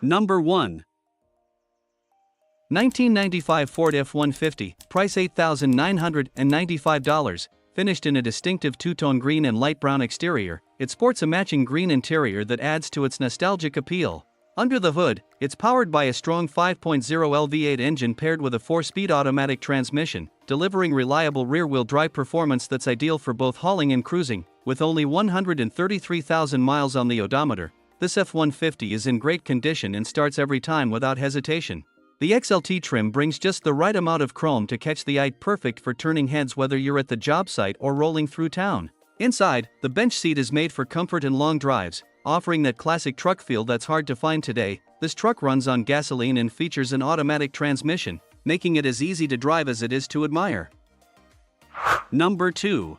Number 1. 1995 Ford F150, price $8,995, finished in a distinctive two-tone green and light brown exterior. It sports a matching green interior that adds to its nostalgic appeal. Under the hood, it's powered by a strong 5.0L V8 engine paired with a 4-speed automatic transmission, delivering reliable rear-wheel drive performance that's ideal for both hauling and cruising. With only 133,000 miles on the odometer, this F-150 is in great condition and starts every time without hesitation. The XLT trim brings just the right amount of chrome to catch the eye, perfect for turning heads whether you're at the job site or rolling through town. Inside, the bench seat is made for comfort and long drives, offering that classic truck feel that's hard to find today. This truck runs on gasoline and features an automatic transmission, making it as easy to drive as it is to admire. Number 2.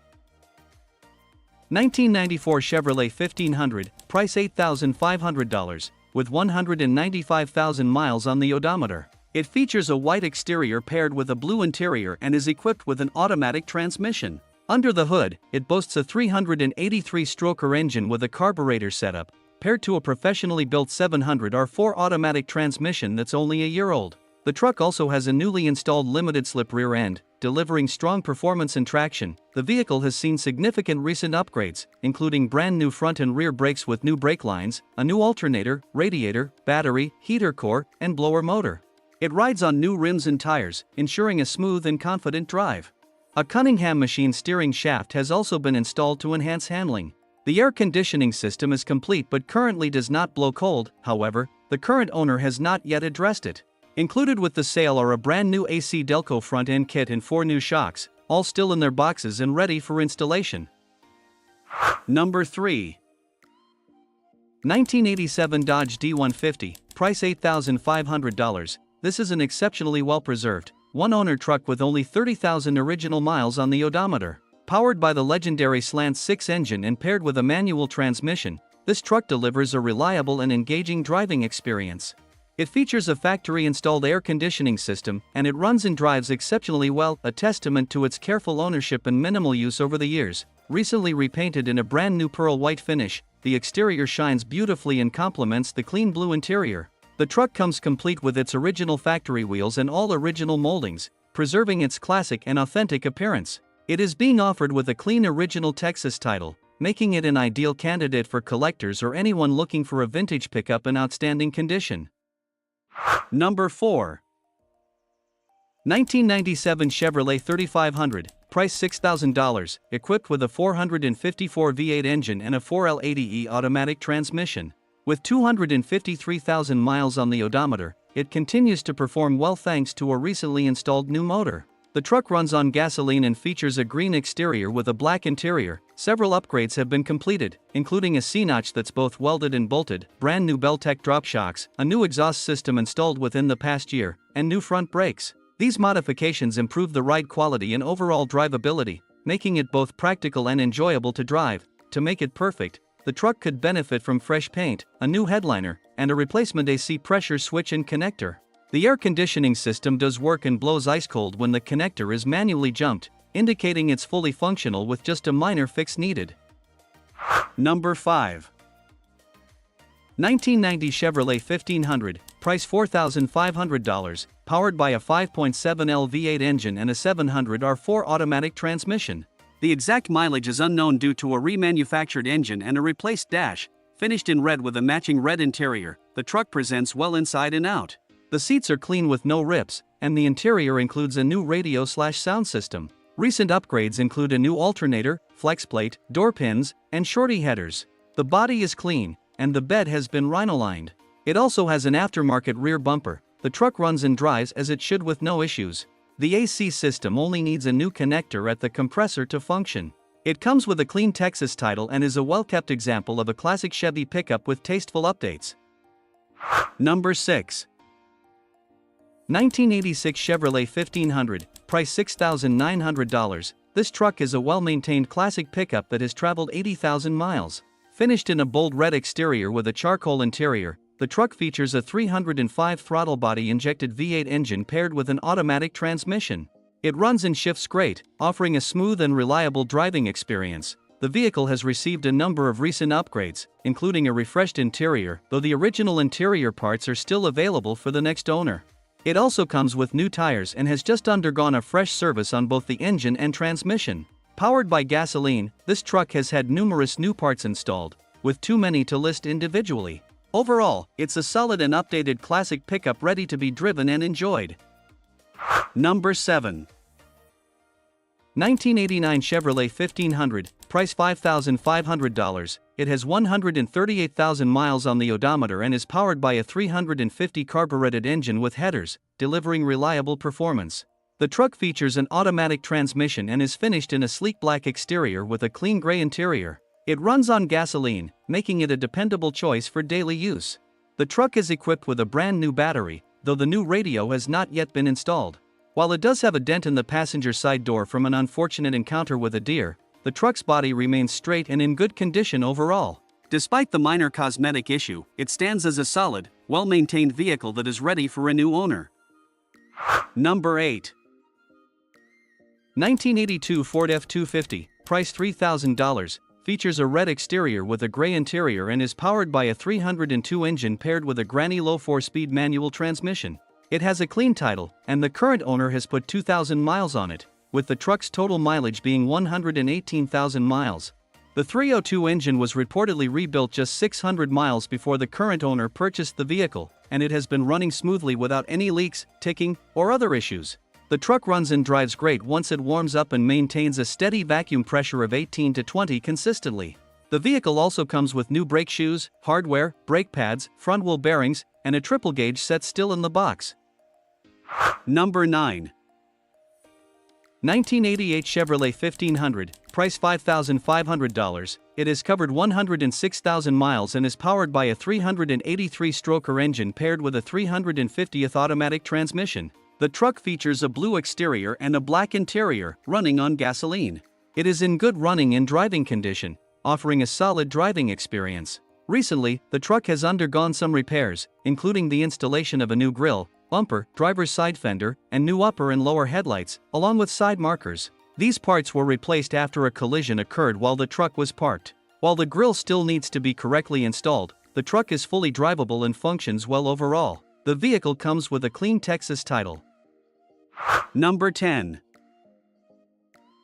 1994 Chevrolet 1500, price $8,500, with 195,000 miles on the odometer. It features a white exterior paired with a blue interior and is equipped with an automatic transmission. Under the hood, it boasts a 383-stroker engine with a carburetor setup, paired to a professionally built 700R4 automatic transmission that's only a year old. The truck also has a newly installed limited-slip rear end, delivering strong performance and traction. The vehicle has seen significant recent upgrades, including brand new front and rear brakes with new brake lines, a new alternator, radiator, battery, heater core, and blower motor. It rides on new rims and tires, ensuring a smooth and confident drive. A Cunningham machine steering shaft has also been installed to enhance handling. The air conditioning system is complete but currently does not blow cold. However, the current owner has not yet addressed it. Included with the sale are a brand new AC Delco front-end kit and 4 new shocks, all still in their boxes and ready for installation. Number 3. 1987 Dodge D150, price $8,500. This is an exceptionally well-preserved, one-owner truck with only 30,000 original miles on the odometer. Powered by the legendary Slant 6 engine and paired with a manual transmission, this truck delivers a reliable and engaging driving experience. It features a factory-installed air conditioning system, and it runs and drives exceptionally well, a testament to its careful ownership and minimal use over the years. Recently repainted in a brand new pearl white finish, the exterior shines beautifully and complements the clean blue interior. The truck comes complete with its original factory wheels and all original moldings, preserving its classic and authentic appearance. It is being offered with a clean original Texas title, making it an ideal candidate for collectors or anyone looking for a vintage pickup in outstanding condition. Number 4. 1997 Chevrolet 3500, price $6,000, equipped with a 454 V8 engine and a 4L80E automatic transmission. With 253,000 miles on the odometer, it continues to perform well thanks to a recently installed new motor. The truck runs on gasoline and features a green exterior with a black interior. Several upgrades have been completed, including a C-notch that's both welded and bolted, brand new Beltec drop shocks, a new exhaust system installed within the past year, and new front brakes. These modifications improve the ride quality and overall drivability, making it both practical and enjoyable to drive. To make it perfect, the truck could benefit from fresh paint, a new headliner, and a replacement AC pressure switch and connector. The air conditioning system does work and blows ice cold when the connector is manually jumped, indicating it's fully functional with just a minor fix needed. Number 5. 1990 Chevrolet 1500, price $4,500, powered by a 5.7L V8 engine and a 700R4 automatic transmission. The exact mileage is unknown due to a remanufactured engine and a replaced dash. Finished in red with a matching red interior, the truck presents well inside and out. The seats are clean with no rips, and the interior includes a new radio/sound system. Recent upgrades include a new alternator, flex plate, door pins, and shorty headers. The body is clean, and the bed has been rhino-lined. It also has an aftermarket rear bumper. The truck runs and drives as it should with no issues. The AC system only needs a new connector at the compressor to function. It comes with a clean Texas title and is a well-kept example of a classic Chevy pickup with tasteful updates. Number 6. 1986 Chevrolet 1500, price $6,900. This truck is a well-maintained classic pickup that has traveled 80,000 miles. Finished in a bold red exterior with a charcoal interior, the truck features a 305 throttle body injected V8 engine paired with an automatic transmission. It runs and shifts great, offering a smooth and reliable driving experience. The vehicle has received a number of recent upgrades, including a refreshed interior, though the original interior parts are still available for the next owner. It also comes with new tires and has just undergone a fresh service on both the engine and transmission. Powered by gasoline, this truck has had numerous new parts installed, with too many to list individually. Overall, it's a solid and updated classic pickup ready to be driven and enjoyed. Number 7. 1989 Chevrolet 1500, price $5,500. It has 138,000 miles on the odometer and is powered by a 350 carbureted engine with headers, delivering reliable performance. The truck features an automatic transmission and is finished in a sleek black exterior with a clean gray interior. It runs on gasoline, making it a dependable choice for daily use. The truck is equipped with a brand new battery, though the new radio has not yet been installed. While it does have a dent in the passenger side door from an unfortunate encounter with a deer, the truck's body remains straight and in good condition overall. Despite the minor cosmetic issue, it stands as a solid, well-maintained vehicle that is ready for a new owner. Number 8. 1982 Ford F250, price $3,000, features a red exterior with a gray interior and is powered by a 302 engine paired with a granny low 4-speed manual transmission. It has a clean title, and the current owner has put 2,000 miles on it, with the truck's total mileage being 118,000 miles. The 302 engine was reportedly rebuilt just 600 miles before the current owner purchased the vehicle, and it has been running smoothly without any leaks, ticking, or other issues. The truck runs and drives great once it warms up and maintains a steady vacuum pressure of 18 to 20 consistently. The vehicle also comes with new brake shoes, hardware, brake pads, front wheel bearings, and a triple gauge set still in the box. Number 9. 1988 Chevrolet 1500, price $5,500. It has covered 106,000 miles and is powered by a 383-stroker engine paired with a 350th automatic transmission. The truck features a blue exterior and a black interior, running on gasoline. It is in good running and driving condition, offering a solid driving experience. Recently, the truck has undergone some repairs, including the installation of a new grille, bumper, driver's side fender, and new upper and lower headlights, along with side markers. These parts were replaced after a collision occurred while the truck was parked. While the grille still needs to be correctly installed, the truck is fully drivable and functions well overall. The vehicle comes with a clean Texas title. Number 10.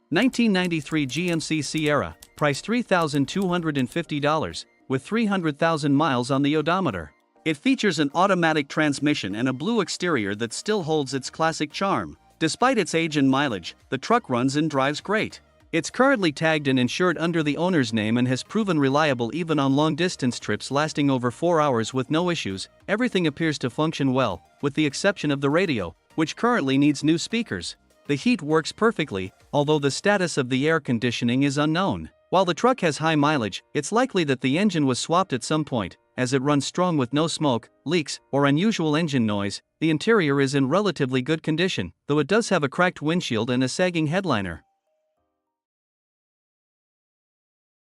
1993 GMC Sierra, price $3,250, with 300,000 miles on the odometer. It features an automatic transmission and a blue exterior that still holds its classic charm. Despite its age and mileage, the truck runs and drives great. It's currently tagged and insured under the owner's name and has proven reliable even on long-distance trips lasting over 4 hours with no issues. Everything appears to function well, with the exception of the radio, which currently needs new speakers. The heat works perfectly, although the status of the air conditioning is unknown. While the truck has high mileage, it's likely that the engine was swapped at some point, as it runs strong with no smoke, leaks, or unusual engine noise. The interior is in relatively good condition, though it does have a cracked windshield and a sagging headliner.